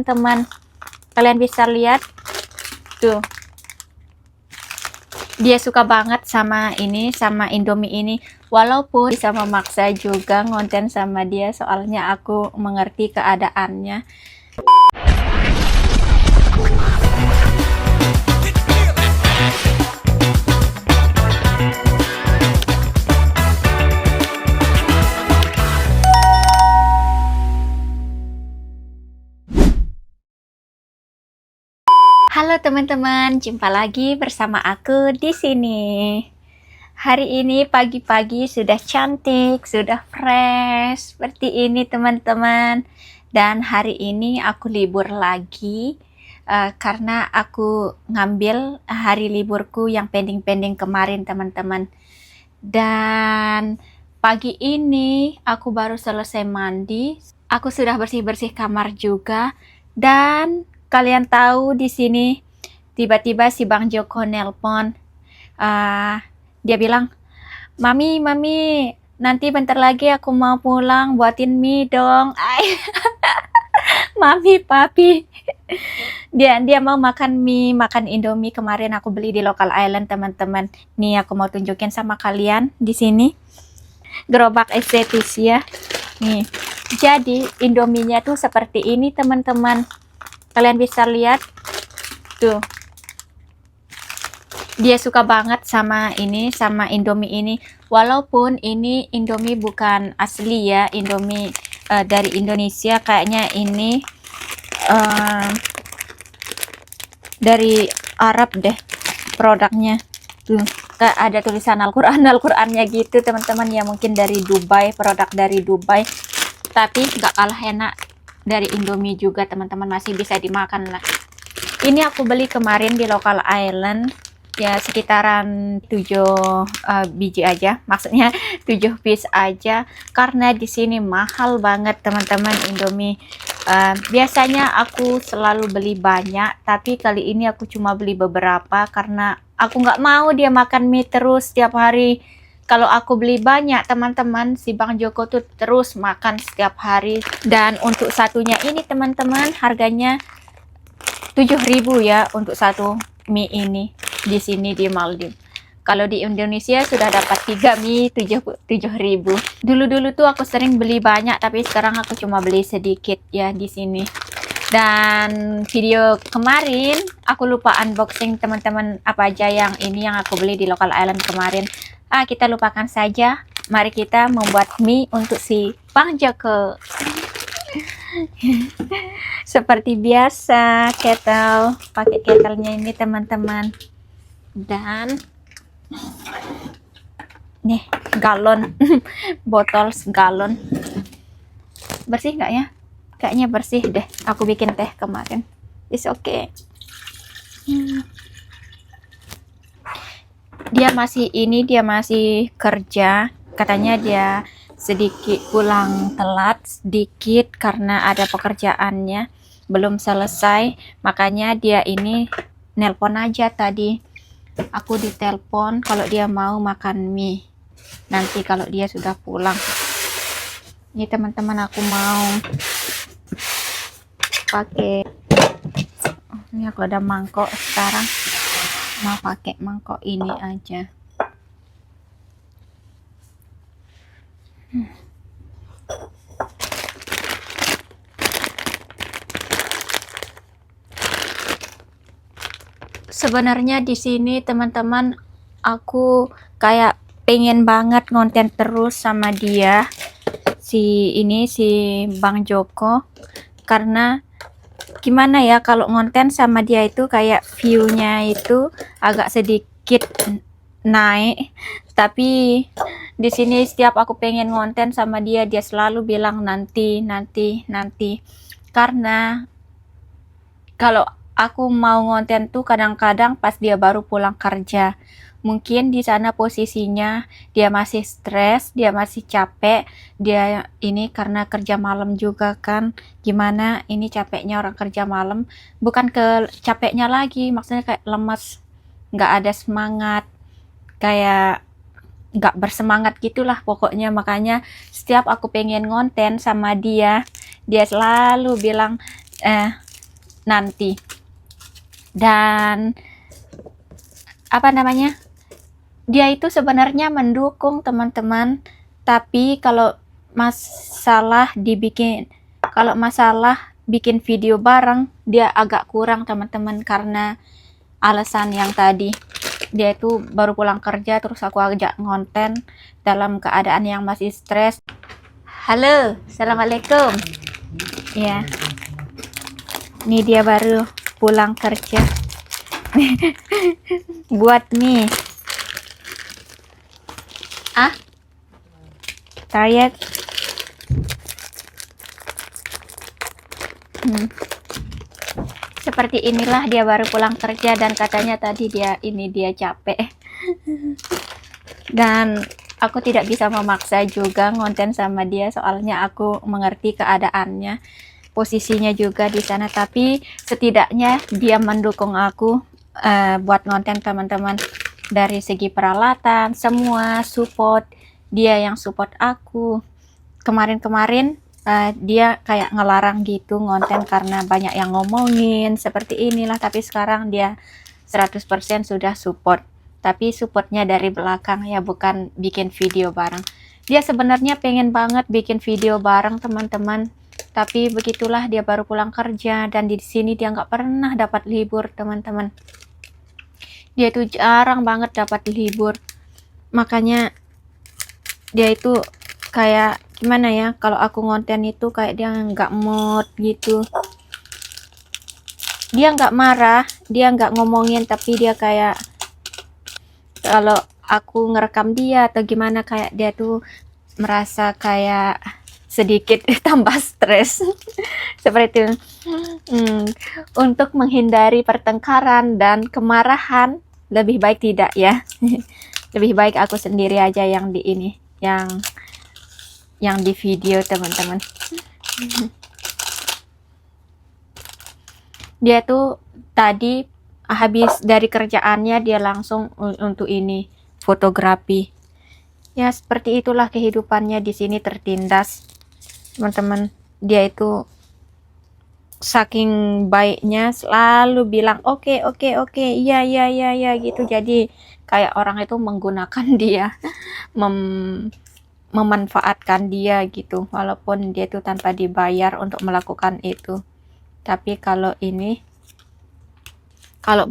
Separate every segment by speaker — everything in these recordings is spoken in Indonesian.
Speaker 1: teman, kalian bisa lihat tuh, dia suka banget sama ini, sama Indomie ini. Walaupun bisa memaksa juga ngonten sama dia, soalnya aku mengerti keadaannya. Halo teman-teman, jumpa lagi bersama aku di sini. Hari ini pagi-pagi sudah cantik, sudah fresh seperti ini teman-teman. Dan hari ini aku libur lagi karena aku ngambil hari liburku yang pending-pending kemarin teman-teman. Dan pagi ini aku baru selesai mandi. Aku sudah bersih-bersih kamar juga. Dan kalian tahu di sini tiba-tiba si Bang Joko nelpon. Dia bilang, Mami, nanti bentar lagi aku mau pulang, buatin mie dong. Ay. Mami, papi. Dia mau makan mie, makan Indomie. Kemarin aku beli di Local Island, teman-teman. Nih aku mau tunjukin sama kalian di sini. Gerobak estetis ya. Nih. Jadi Indominya tuh seperti ini, teman-teman. Kalian bisa lihat tuh, dia suka banget sama ini, sama Indomie ini. Walaupun ini Indomie bukan asli ya, Indomie dari Indonesia, kayaknya ini dari Arab deh produknya. Tuh, kayak ada tulisan Al-Qur'annya gitu teman-teman, ya mungkin dari Dubai, produk dari Dubai. Tapi nggak kalah enak dari Indomie juga teman-teman, masih bisa dimakan lah. Ini aku beli kemarin di Local Island ya, sekitaran 7 biji aja, maksudnya 7 piece aja, karena di sini mahal banget teman-teman Indomie. Biasanya aku selalu beli banyak, tapi kali ini aku cuma beli beberapa karena aku nggak mau dia makan mie terus setiap hari. Kalau aku beli banyak teman-teman, si Bang Joko tuh terus makan setiap hari. Dan untuk satunya ini teman-teman, harganya 7.000 ya untuk satu mie ini di sini di Maldives. Kalau di Indonesia sudah dapat 3 mie 7.000. Dulu tuh aku sering beli banyak, tapi sekarang aku cuma beli sedikit ya di sini. Dan video kemarin aku lupa unboxing teman-teman apa aja yang ini yang aku beli di Local Island kemarin. Kita lupakan saja. Mari kita membuat mie untuk si Bang Joko. Seperti biasa, kettle, pakai kettlenya ini teman-teman. Dan nih galon, botol segalon. Bersih nggak ya? Kayaknya bersih deh. Aku bikin teh kemarin. It's okay. Dia masih kerja. Katanya dia sedikit pulang telat sedikit karena ada pekerjaannya belum selesai, makanya dia ini nelpon aja tadi. Aku ditelepon kalau dia mau makan mie nanti kalau dia sudah pulang. Ini teman-teman, aku mau pakai ini, aku ada mangkok sekarang, mau pakai mangkok ini aja. Sebenarnya di sini teman-teman, aku kayak pengen banget ngonten terus sama dia, si Bang Joko, karena gimana ya, kalau ngonten sama dia itu kayak view-nya itu agak sedikit naik. Tapi di sini setiap aku pengen ngonten sama dia, dia selalu bilang nanti. Karena kalau aku mau ngonten tuh kadang-kadang pas dia baru pulang kerja. Mungkin di sana posisinya dia masih stres, dia masih capek. Dia ini karena kerja malam juga kan. Gimana ini capeknya orang kerja malam. Bukan ke capeknya lagi, maksudnya kayak lemas, nggak ada semangat, kayak nggak bersemangat gitulah pokoknya. Makanya setiap aku pengen ngonten sama dia, dia selalu bilang nanti. Dan apa namanya, dia itu sebenarnya mendukung teman-teman, tapi kalau masalah bikin video bareng dia agak kurang teman-teman, karena alasan yang tadi. Dia itu baru pulang kerja terus aku ajak ngonten dalam keadaan yang masih stres. Halo, assalamualaikum. Ya, ini dia baru pulang kerja. Buat mie. Tired. Seperti inilah dia baru pulang kerja, dan katanya tadi dia capek. Dan aku tidak bisa memaksa juga ngonten sama dia, soalnya aku mengerti keadaannya, posisinya juga di sana. Tapi setidaknya dia mendukung aku buat ngonten teman-teman. Dari segi peralatan semua support, dia yang support aku. Kemarin-kemarin dia kayak ngelarang gitu ngonten karena banyak yang ngomongin seperti inilah, tapi sekarang dia 100% sudah support, tapi supportnya dari belakang ya, bukan bikin video bareng. Dia sebenarnya pengen banget bikin video bareng teman-teman, tapi begitulah, dia baru pulang kerja dan di sini dia nggak pernah dapat libur teman-teman. Dia itu jarang banget dapat libur, makanya dia itu kayak gimana ya, kalau aku ngonten itu kayak dia nggak mood gitu. Dia nggak marah, dia nggak ngomongin, tapi dia kayak kalau aku ngerekam dia atau gimana, kayak dia tuh merasa kayak sedikit tambah stres. Seperti itu. Untuk menghindari pertengkaran dan kemarahan, lebih baik tidak ya. Lebih baik aku sendiri aja yang di ini, yang di video teman-teman. Dia tuh tadi habis dari kerjaannya dia langsung untuk ini fotografi. Ya seperti itulah kehidupannya di sini, tertindas teman-teman. Dia itu saking baiknya selalu bilang oke, iya gitu. Jadi kayak orang itu menggunakan dia, memanfaatkan dia gitu, walaupun dia itu tanpa dibayar untuk melakukan itu. Tapi kalau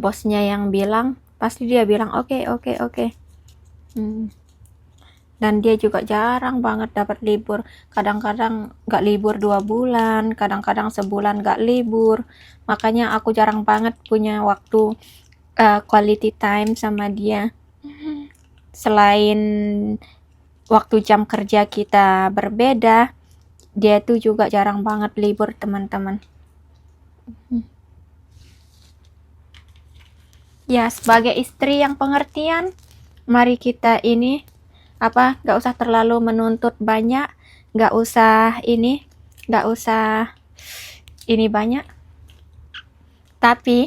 Speaker 1: bosnya yang bilang, pasti dia bilang oke. Dan dia juga jarang banget dapat libur. Kadang-kadang nggak libur 2 bulan, kadang-kadang sebulan nggak libur. Makanya aku jarang banget punya waktu quality time sama dia. Selain waktu jam kerja kita berbeda, dia tuh juga jarang banget libur teman-teman. Ya, sebagai istri yang pengertian, mari kita nggak usah terlalu menuntut banyak, nggak usah banyak. Tapi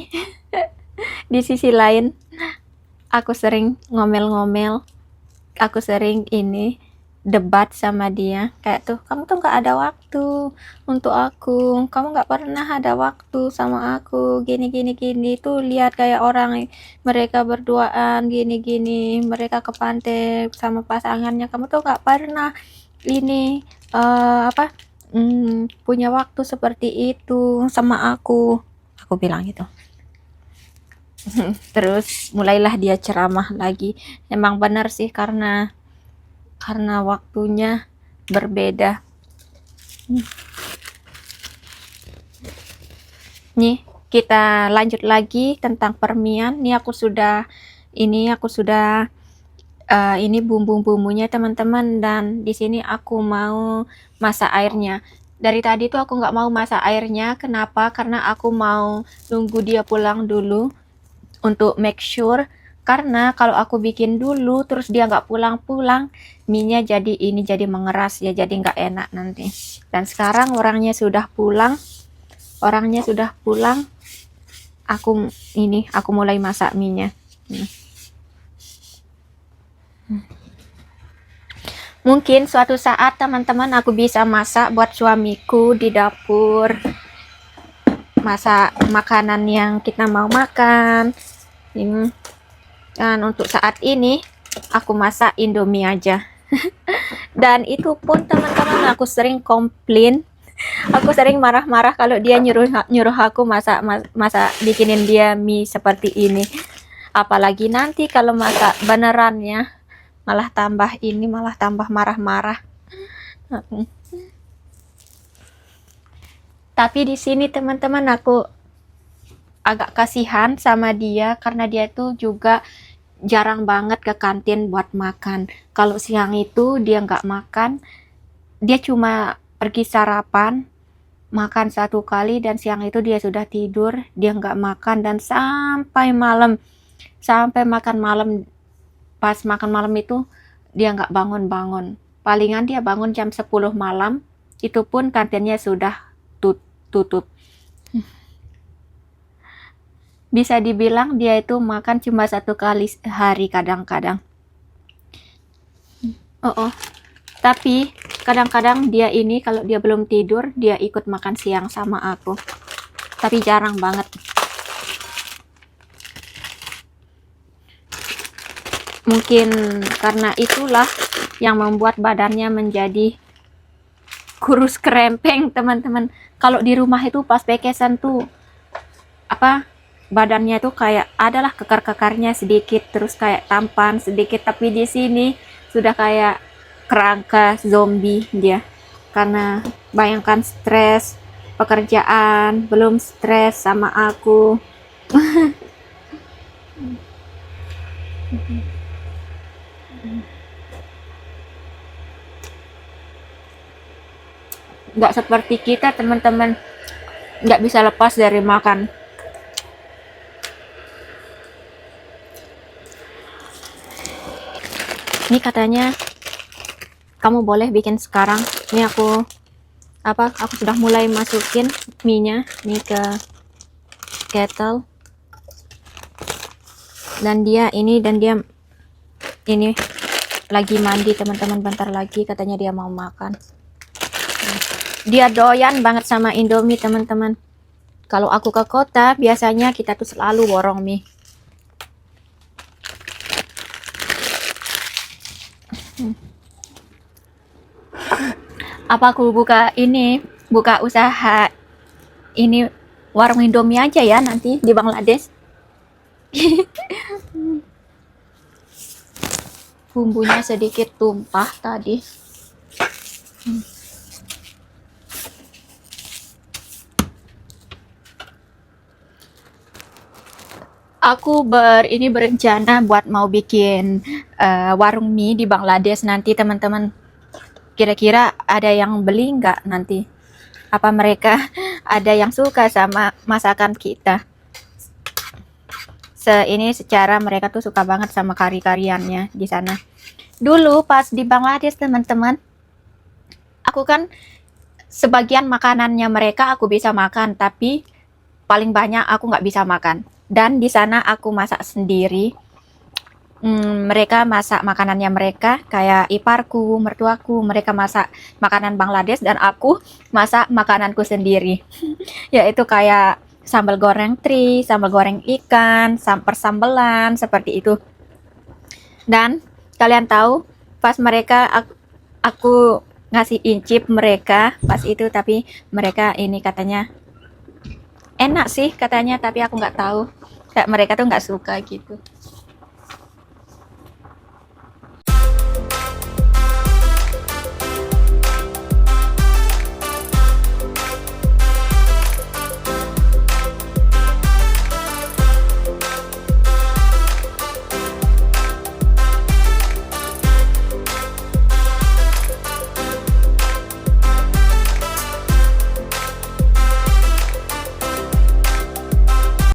Speaker 1: di sisi lain aku sering ngomel-ngomel, aku sering debat sama dia, kayak tuh, kamu tuh nggak ada waktu untuk aku, kamu nggak pernah ada waktu sama aku, gini tuh, lihat kayak orang mereka berduaan gini, mereka ke pantai sama pasangannya, kamu tuh nggak pernah punya waktu seperti itu sama aku bilang gitu. Terus mulailah dia ceramah lagi. Emang benar sih, karena waktunya berbeda. Nih, kita lanjut lagi tentang permian. Ini aku sudah ini bumbu-bumbunya teman-teman, dan di sini aku mau masak airnya. Dari tadi tuh aku nggak mau masak airnya. Kenapa? Karena aku mau nunggu dia pulang dulu untuk make sure, karena kalau aku bikin dulu terus dia nggak pulang-pulang, mie-nya jadi mengeras ya, jadi nggak enak nanti. Dan sekarang orangnya sudah pulang, aku mulai masak mie-nya. Mungkin suatu saat teman-teman aku bisa masak buat suamiku di dapur. masak makanan yang kita mau makan. Dan untuk saat ini aku masak Indomie aja. Dan itu pun teman-teman aku sering komplain, aku sering marah-marah kalau dia nyuruh aku masak bikinin dia mie seperti ini. Apalagi nanti kalau masak benerannya malah tambah marah-marah. Tapi di sini teman-teman aku agak kasihan sama dia karena dia tuh juga jarang banget ke kantin buat makan. Kalau siang itu dia nggak makan, dia cuma pergi sarapan, makan 1 kali, dan siang itu dia sudah tidur, dia nggak makan, dan sampai makan malam, pas makan malam itu dia nggak bangun-bangun. Palingan dia bangun jam 10 malam, itu pun kantinnya sudah tutup. Bisa dibilang dia itu makan cuma 1 kali sehari kadang-kadang. Tapi kadang-kadang dia ini kalau dia belum tidur dia ikut makan siang sama aku. Tapi jarang banget. Mungkin karena itulah yang membuat badannya menjadi kurus kerempeng, teman-teman. Kalau di rumah itu pas vacation tuh badannya tuh kayak adalah kekar-kekarnya sedikit, terus kayak tampan sedikit, tapi di sini sudah kayak kerangka zombie dia. Karena bayangkan stres pekerjaan, belum stres sama aku. Nggak seperti kita teman-teman, nggak bisa lepas dari makan. Ini katanya kamu boleh bikin sekarang. Ini aku sudah mulai masukin mie-nya nih ke kettle, dan dia ini lagi mandi teman-teman, bentar lagi katanya dia mau makan. Dia doyan banget sama Indomie teman-teman. Kalau aku ke kota biasanya kita tuh selalu borong mie. Apa aku buka usaha ini warung Indomie aja ya nanti di Bangladesh. Bumbunya sedikit tumpah tadi. Aku berencana buat mau bikin warung mie di Bangladesh nanti teman-teman. Kira-kira ada yang beli nggak nanti? Apa mereka ada yang suka sama masakan kita? Ini secara mereka tuh suka banget sama kari-kariannya di sana. Dulu pas di Bangladesh teman-teman, aku kan sebagian makanannya mereka aku bisa makan, tapi paling banyak aku nggak bisa makan. Dan di sana aku masak sendiri. Mereka masak makanannya mereka, kayak iparku, mertuaku, mereka masak makanan Bangladesh, dan aku masak makananku sendiri. Yaitu kayak sambal goreng teri, sambal goreng ikan, persambelan, seperti itu. Dan kalian tahu pas mereka aku ngasih incip mereka pas itu, tapi mereka ini katanya enak sih katanya, tapi aku nggak tahu, kayak mereka tuh nggak suka gitu.